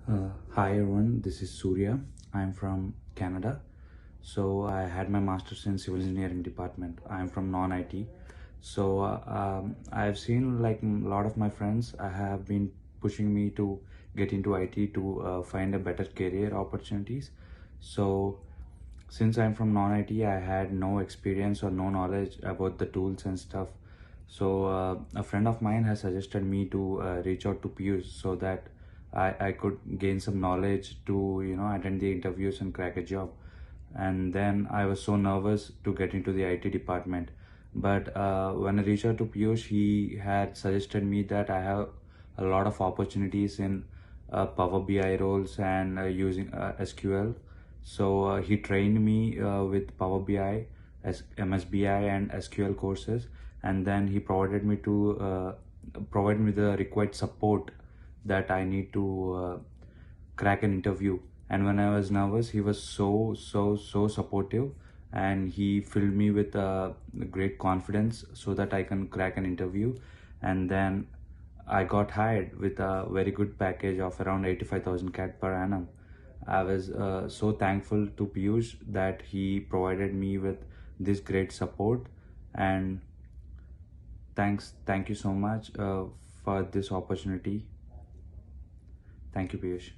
Hi everyone, this is Surya. I'm from Canada. So I had my master's in civil engineering department. I'm from non-IT. I've seen like a lot of my friends have been pushing me to get into IT to find a better career opportunities. So since I'm from non-IT, I had no experience or no knowledge about the tools and stuff. A friend of mine has suggested me to reach out to Piyush so that I could gain some knowledge to attend the interviews and crack a job. And then I was so nervous to get into the IT department. But when I reached out to Piyush, he had suggested me that I have a lot of opportunities in Power BI roles and using SQL. He trained me with Power BI, MSBI, and SQL courses, and then he provided me to provide me the required support that I need to crack an interview. And when I was nervous, he was so supportive, and he filled me with great confidence so that I can crack an interview. And then I got hired with a very good package of around 85,000 CAD per annum. I was so thankful to Piyush that he provided me with this great support. And thank you so much for this opportunity. Thank you, Piyush.